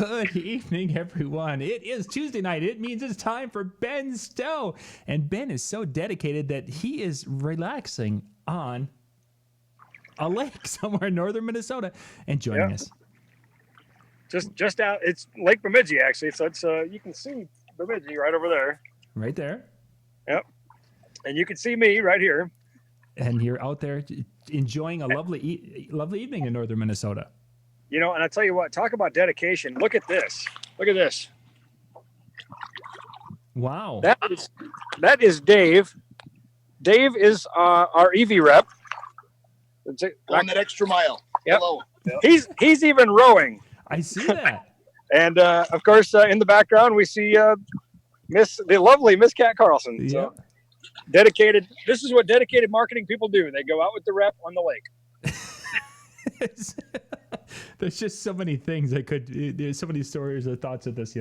Good evening, everyone. It is Tuesday night. It means it's time for Ben Stowe. And Ben is so dedicated that he is relaxing on a lake somewhere in northern Minnesota and joining us. Just out, it's Lake Bemidji, actually. So it's you can see Bemidji right over there. Right there. Yep. And you can see me right here. And you're out there enjoying a lovely evening in northern Minnesota. You know, and I tell you what, talk about dedication. Look at this. Look at this. Wow. That is Dave. Dave is our EV rep. On that extra mile. Yep. Hello. He's even rowing. I see that. And of course, in the background, we see the lovely Miss Kat Carlson. Yeah. So, dedicated. This is what dedicated marketing people do. They go out with the rep on the lake. There's just so many things there's so many stories or thoughts of this,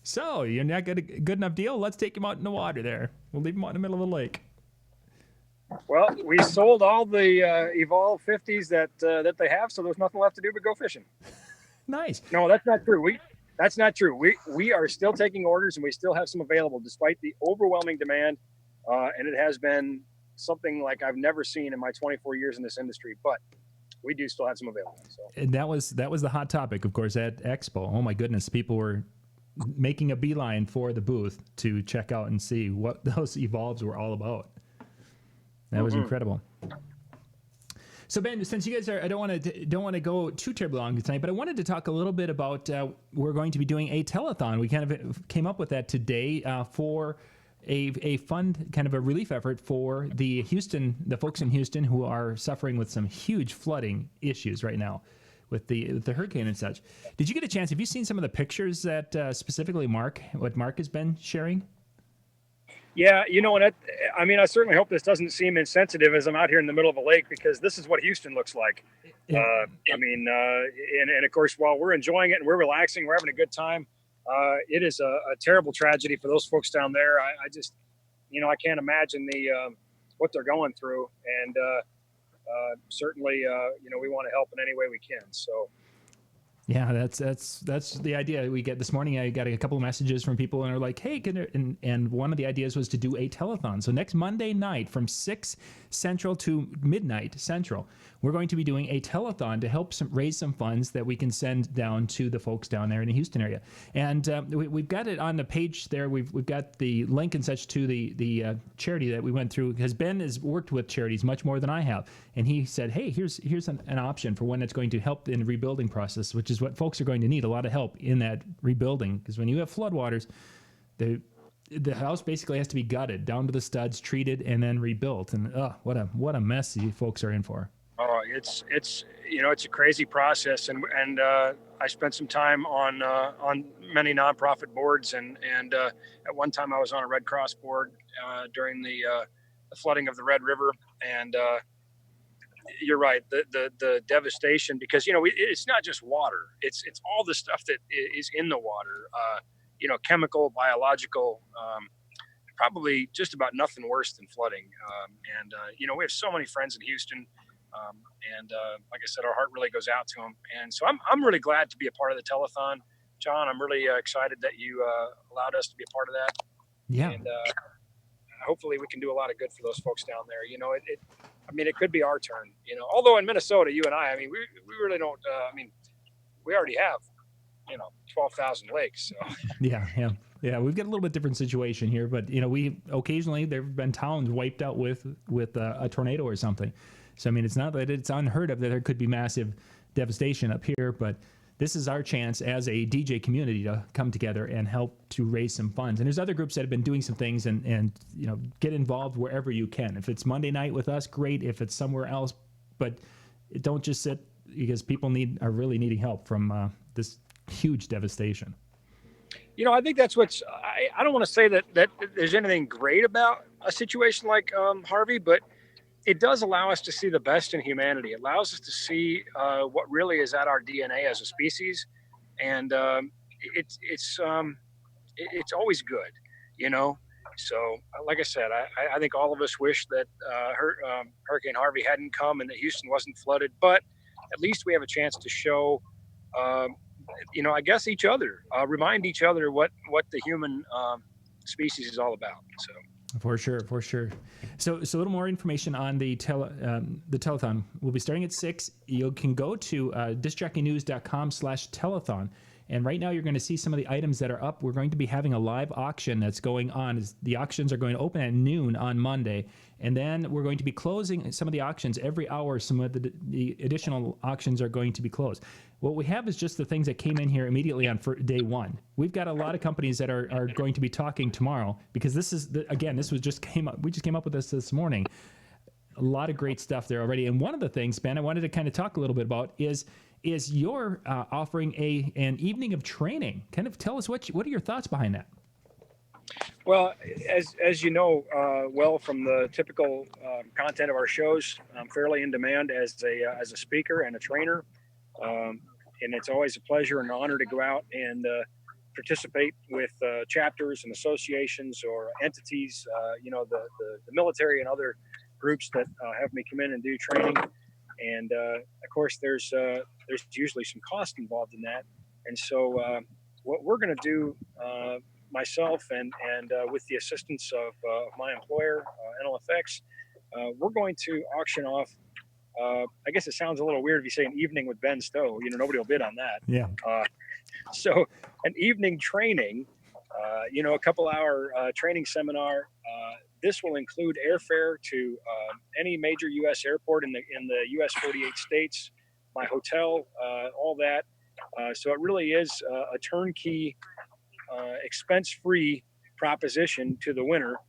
So you're not got a good enough deal? Let's take him out in the water there. We'll leave him out in the middle of the lake. Well, we sold all the Evolve 50s that they have, so there's nothing left to do but go fishing. Nice. No, that's not true. That's not true. We are still taking orders, and we still have some available, despite the overwhelming demand. And it has been something like I've never seen in my 24 years in this industry. But we do still have some available. So. And that was the hot topic, of course, at Expo. Oh my goodness, people were making a beeline for the booth to check out and see what those Evolves were all about. That was incredible. So Ben, since you guys I don't want to go too terribly long tonight, but I wanted to talk a little bit about we're going to be doing a telethon. We kind of came up with that today for a fund, kind of a relief effort for the folks in Houston who are suffering with some huge flooding issues right now with the hurricane and such. Did you get a chance? Have you seen some of the pictures that specifically Mark has been sharing? Yeah, and I certainly hope this doesn't seem insensitive as I'm out here in the middle of a lake, because this is what Houston looks like. Yeah. And of course, while we're enjoying it and we're relaxing, we're having a good time. It is a terrible tragedy for those folks down there. I just, I can't imagine what they're going through. And certainly, we want to help in any way we can. So. Yeah, that's the idea we get this morning. I got a couple of messages from people and they're like, hey, and one of the ideas was to do a telethon. So next Monday night from 6 Central to midnight Central, we're going to be doing a telethon to help raise some funds that we can send down to the folks down there in the Houston area. And we've got it on the page there. We've got the link and such to the charity that we went through, because Ben has worked with charities much more than I have. And he said, hey, here's an option for one that's going to help in the rebuilding process, which is what folks are going to need, a lot of help in that rebuilding. Because when you have floodwaters, the house basically has to be gutted down to the studs, treated, and then rebuilt. And what a mess you folks are in for. Oh, it's a crazy process, and I spent some time on many nonprofit boards, and at one time I was on a Red Cross board during the flooding of the Red River, and you're right, the devastation, because it's not just water, it's all the stuff that is in the water, chemical, biological, probably just about nothing worse than flooding. We have so many friends in Houston. Like I said, our heart really goes out to them. And so I'm really glad to be a part of the telethon. John, I'm really excited that you allowed us to be a part of that. Yeah. And hopefully we can do a lot of good for those folks down there. It could be our turn, although in Minnesota, you and I we really don't, we already have, 12,000 lakes. So. Yeah. We've got a little bit different situation here, but we occasionally, there've been towns wiped out with a tornado or something. So, it's not that it's unheard of that there could be massive devastation up here, but this is our chance as a DJ community to come together and help to raise some funds. And there's other groups that have been doing some things and get involved wherever you can. If it's Monday night with us, great. If it's somewhere else, but don't just sit, because people are really needing help from this huge devastation. I think that's I don't want to say that there's anything great about a situation like Harvey, but it does allow us to see the best in humanity. It allows us to see what really is at our DNA as a species, and it's always good, So, like I said, I think all of us wish that Hurricane Harvey hadn't come and that Houston wasn't flooded, but at least we have a chance to show I guess each other, remind each other what the human species is all about. So. For sure, for sure. So a little more information on the telethon. We'll be starting at 6. You can go to discjockeynews.com/telethon. And right now you're going to see some of the items that are up. We're going to be having a live auction that's going on. The auctions are going to open at noon on Monday. And then we're going to be closing some of the auctions every hour. Some of the additional auctions are going to be closed. What we have is just the things that came in here immediately on day one. We've got a lot of companies that are going to be talking tomorrow, because this is, again, this was just came up. We just came up with this morning. A lot of great stuff there already. And one of the things, Ben, I wanted to kind of talk a little bit about is you're offering an evening of training. Kind of tell us what are your thoughts behind that? Well, as you know, well, from the typical content of our shows, I'm fairly in demand as a speaker and a trainer, and it's always a pleasure and an honor to go out and participate with chapters and associations or entities, the military and other groups that have me come in and do training. And of course, there's usually some cost involved in that. And so what we're going to do, myself and with the assistance of my employer, NLFX, we're going to auction off. I guess it sounds a little weird if you say an evening with Ben Stowe. Nobody will bid on that. Yeah. So an evening training, a couple-hour training seminar. This will include airfare to any major U.S. airport in the U.S. 48 states, my hotel, all that. So it really is a turnkey, expense-free proposition to the winner,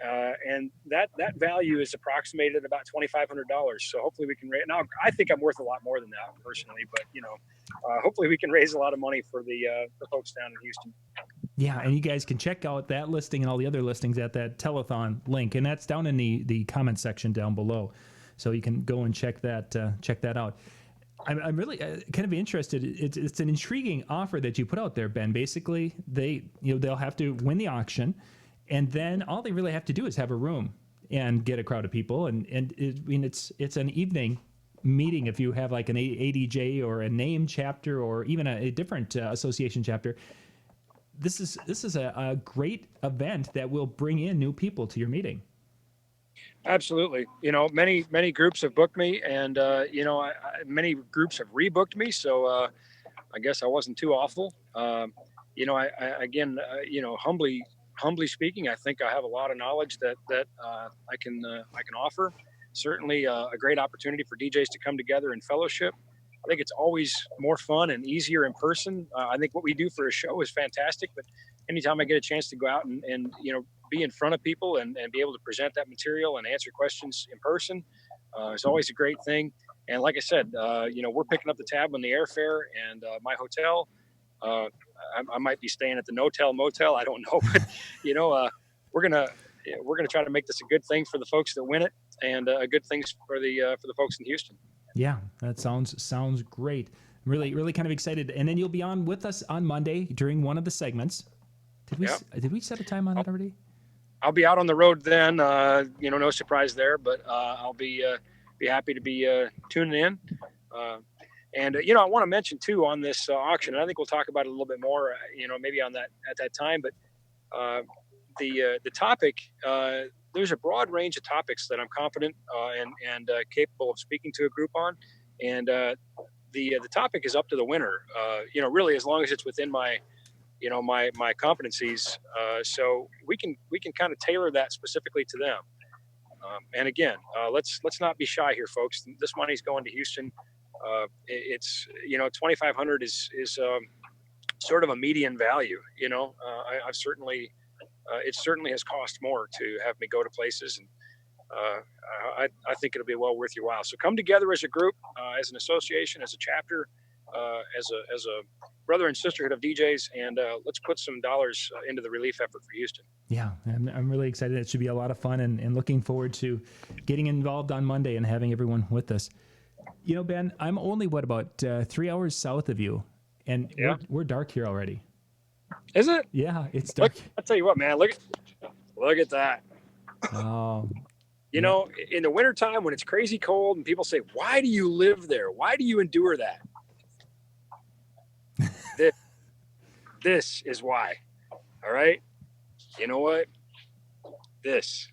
and that value is approximated at about $2,500. So hopefully we can raise. Now I think I'm worth a lot more than that personally, but hopefully we can raise a lot of money for the folks down in Houston. Yeah, and you guys can check out that listing and all the other listings at that telethon link, and that's down in the comment section down below, so you can go and check that out. I'm really kind of interested. It's an intriguing offer that you put out there, Ben. Basically, they'll have to win the auction, and then all they really have to do is have a room and get a crowd of people, and it's an evening meeting. If you have like an ADJ or a name chapter or even a different association chapter. This is a great event that will bring in new people to your meeting. Absolutely. Many groups have booked me, and many groups have rebooked me. So I guess I wasn't too awful. Humbly speaking, I think I have a lot of knowledge that I can offer. Certainly a great opportunity for DJs to come together and fellowship. I think it's always more fun and easier in person. I think what we do for a show is fantastic, but anytime I get a chance to go out and be in front of people and be able to present that material and answer questions in person, is always a great thing. And like I said, we're picking up the tab on the airfare and my hotel. I might be staying at the No-Tel Motel. I don't know, but we're gonna try to make this a good thing for the folks that win it, and a good thing for the folks in Houston. Yeah, that sounds great. I'm really kind of excited. And then you'll be on with us on Monday during one of the segments. Did we set a time on that already? I'll be out on the road then. No surprise there, but I'll be happy to be tuning in. And I want to mention too on this auction, and I think we'll talk about it a little bit more, maybe at that time. But the topic, there's a broad range of topics that I'm confident and capable of speaking to a group on, and the topic is up to the winner. Really, as long as it's within my my competencies, so we can kind of tailor that specifically to them. And again, let's not be shy here, folks. This money's going to Houston. It's $2,500 is sort of a median value. I've certainly. It certainly has cost more to have me go to places, and I think it'll be well worth your while. So come together as a group, as an association, as a chapter, as a brother and sisterhood of DJs, and let's put some dollars into the relief effort for Houston. Yeah, I'm really excited. It should be a lot of fun, and looking forward to getting involved on Monday and having everyone with us. Ben, I'm only about 3 hours south of you, and we're dark here already. Is it? Yeah, it's dark. Look, I'll tell you what, man. Look at that. Oh. In the wintertime when it's crazy cold and people say, "Why do you live there? Why do you endure that?" this is why. All right. You know what? This.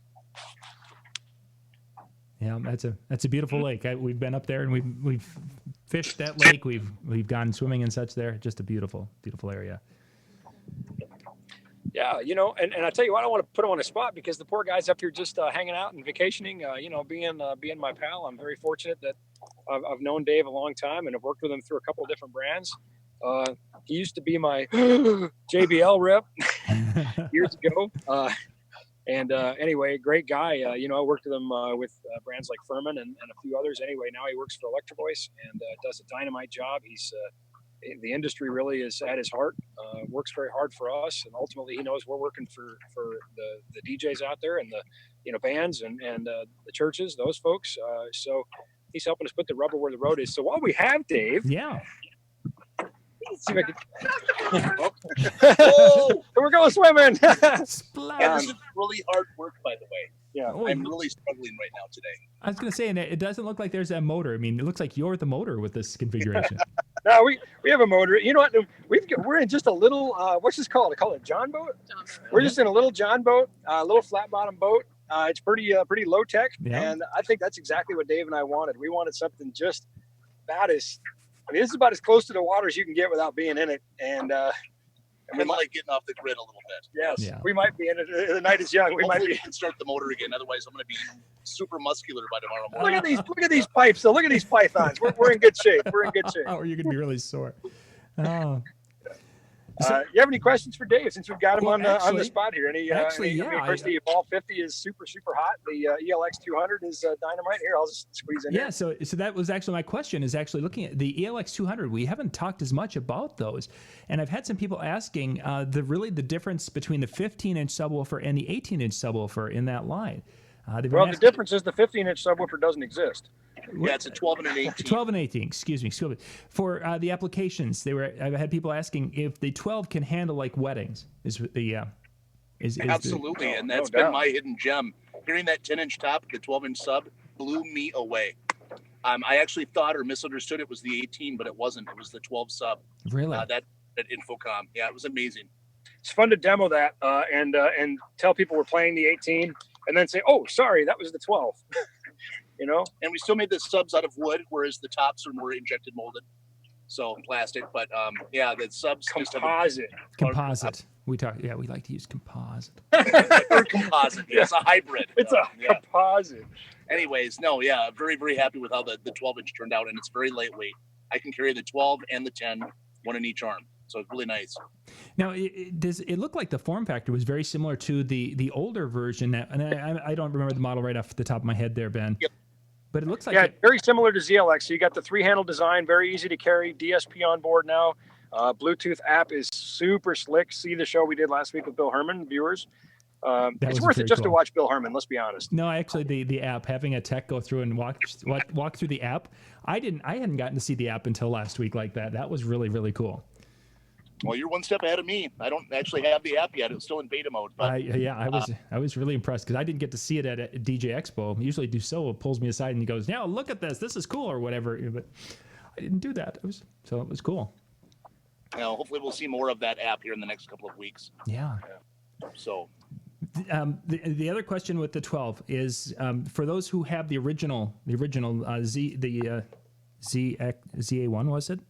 Yeah, that's a beautiful lake. We've been up there and we've fished that lake. We've gone swimming and such there. Just a beautiful area. Yeah, you know, and I tell you what, I don't want to put him on a spot because the poor guy's up here just hanging out and vacationing. You know, being my pal, I'm very fortunate that I've known Dave a long time and I've worked with him through a couple of different brands. He used to be my JBL rep years ago. Anyway, great guy. You know, I worked with him with brands like Furman and a few others. Anyway, now he works for Electro Voice and does a dynamite job. He's the industry really is at his heart. Works very hard for us, and ultimately he knows we're working for the DJs out there and the bands and the churches, those folks. So he's helping us put the rubber where the road is. So while we have Dave, yeah. Let's see if I can. We're going swimming. And this is really hard work, by the way. Yeah, I'm really struggling right now today. I was going to say, and it doesn't look like there's a motor. I mean, it looks like you're the motor with this configuration. No, we have a motor. You know what? We're in just a little. What's this called? I call it a John boat. We're just in a little John boat, a little flat bottom boat. It's pretty low tech, and I think that's exactly what Dave and I wanted. We wanted something just about as. I mean, this is about as close to the water as you can get without being in it, and we like getting off the grid a little bit. Yes, yeah. We might be in it. The night is young. We might be. Can start the motor again. Otherwise, I'm going to be super muscular by tomorrow morning. Look at these pipes. So look at these pythons. We're in good shape. We're in good shape. Oh, you're going to be really sore. Oh. You have any questions for Dave since we've got him on the spot here? Yeah. Of course, the Evolve 50 is super hot. The ELX 200 is dynamite. Here, I'll just squeeze in. Yeah, so that was actually my question. Is actually looking at the ELX 200. We haven't talked as much about those, and I've had some people asking the difference between the 15-inch subwoofer and the 18-inch subwoofer in that line. The difference is the 15-inch subwoofer doesn't exist. Yeah, it's a 12 and an 18. 12 and 18, excuse me. For the applications, I've had people asking if the 12 can handle like weddings. Absolutely, and that's been my hidden gem. Hearing that 10-inch top, the 12-inch sub, blew me away. I actually thought or misunderstood it was the 18, but it wasn't. It was the 12 sub. Really? That Infocom. Yeah, it was amazing. It's fun to demo that and tell people we're playing the 18, and then say, "Oh, sorry, that was the 12." You know, and we still made the subs out of wood, whereas the tops are more injected molded, so plastic. But yeah, the subs composite. We like to use composite. Or composite. Yeah, it's a hybrid. It's a composite. Anyways, no, yeah, very, very happy with how the 12-inch turned out, and it's very lightweight. I can carry the 12 and the 10, one in each arm. So it's really nice. Now, does it look like the form factor was very similar to the older version? And I don't remember the model right off the top of my head there, Ben. Yep. But it looks like very similar to ZLX. So you got the 3-handle design, very easy to carry, DSP on board now. Bluetooth app is super slick. See the show we did last week with Bill Herman, viewers. It's worth it just to watch Bill Herman. Let's be honest. No, actually, the app, having a tech go through and walk through the app, I hadn't gotten to see the app until last week like that. That was really, really cool. Well, you're one step ahead of me. I don't actually have the app yet. It's still in beta mode. But, I was really impressed because I didn't get to see it at DJ Expo. Usually Stowe pulls me aside and he goes, "Now look at this. This is cool," or whatever. But I didn't do that. It was cool. Hopefully we'll see more of that app here in the next couple of weeks. Yeah. So. The other question with the 12 is for those who have the original ZA1, was it?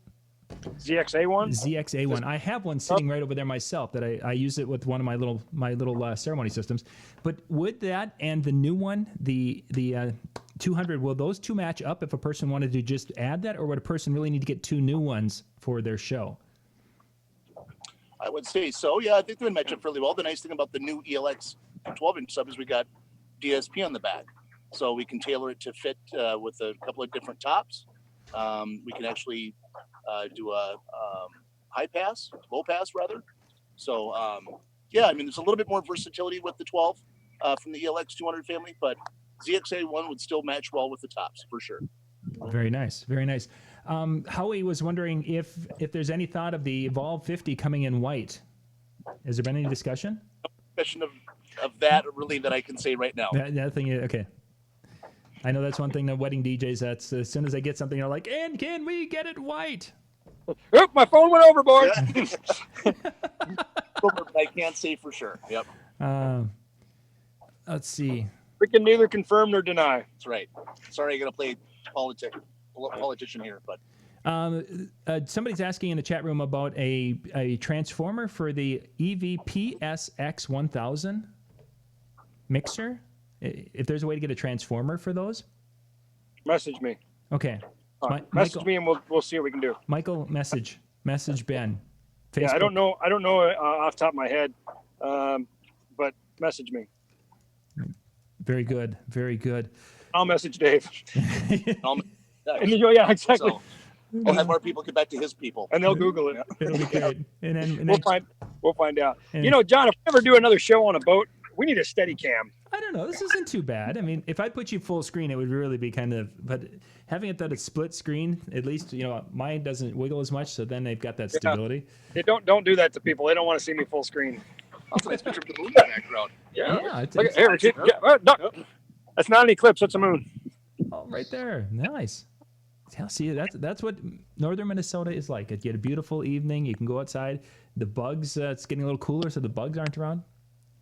ZXA1. ZXA1. I have one sitting right over there myself that I use it with one of my little ceremony systems. But would that and the new one, the 200, will those two match up if a person wanted to just add that, or would a person really need to get two new ones for their show? I would say so. Yeah, I think they would match up fairly well. The nice thing about the new ELX 12-inch sub is we got DSP on the back, so we can tailor it to fit with a couple of different tops. We can actually do a low pass rather. So yeah, I mean, there's a little bit more versatility with the 12 from the ELX 200 family, but ZXA1 would still match well with the tops for sure. Very nice, very nice. Howie was wondering if there's any thought of the Evolve 50 coming in white. Has there been any discussion? No discussion of that really that I can say right now. That thing, okay. I know that's one thing that wedding DJs, that's as soon as they get something, they're like, "And can we get it white?" Oop, my phone went overboard. rumor, but I can't say for sure. Yep. Let's see. We can neither confirm nor deny. That's right. Sorry, I got to play politician here, but Somebody's asking in the chat room about a transformer for the EVPSX 1000 mixer. If there's a way to get a transformer for those. Message me. Okay. Message me and we'll see what we can do. Michael, message Ben. Facebook. Yeah, I don't know off the top of my head, but message me. Very good. Very good. I'll message Dave. yeah, exactly. So, we'll have more people get back to his people, and they'll Google it. It'll be great. And then we'll find out. John, if we ever do another show on a boat, we need a steady cam. I don't know. This isn't too bad. I mean, if I put you full screen, it would really be kind of. But having it that it's split screen, at least mine doesn't wiggle as much. So then they've got that stability. Yeah, don't do that to people. They don't want to see me full screen. That's a nice picture of the moon in the background. Yeah. That's not an eclipse. That's a moon. Oh, right there. Nice. Yeah, see, that's what northern Minnesota is like. You get a beautiful evening. You can go outside. The bugs. It's getting a little cooler, so the bugs aren't around.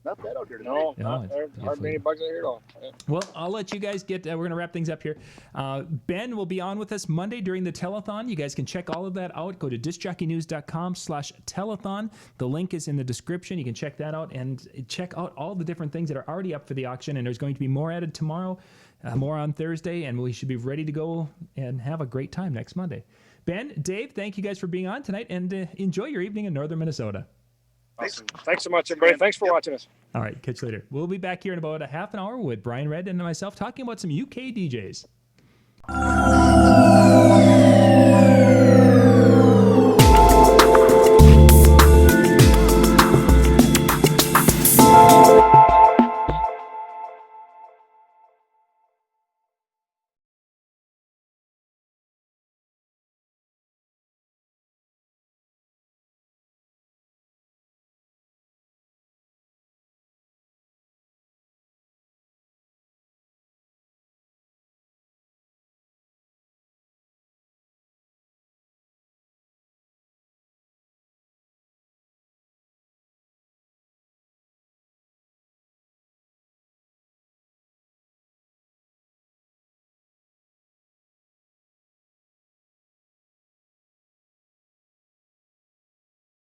Not bad out here today. No, there aren't many bugs out here at all. Yeah. Well, I'll let you guys get. We're going to wrap things up here. Ben will be on with us Monday during the telethon. You guys can check all of that out. Go to discjockeynews.com/telethon. The link is in the description. You can check that out and check out all the different things that are already up for the auction. And there's going to be more added tomorrow, more on Thursday, and we should be ready to go and have a great time next Monday. Ben, Dave, thank you guys for being on tonight, and enjoy your evening in northern Minnesota. Awesome. Thanks so much, everybody. Thanks for watching us. All right, catch you later. We'll be back here in about a half an hour with Brian Red and myself talking about some UK DJs.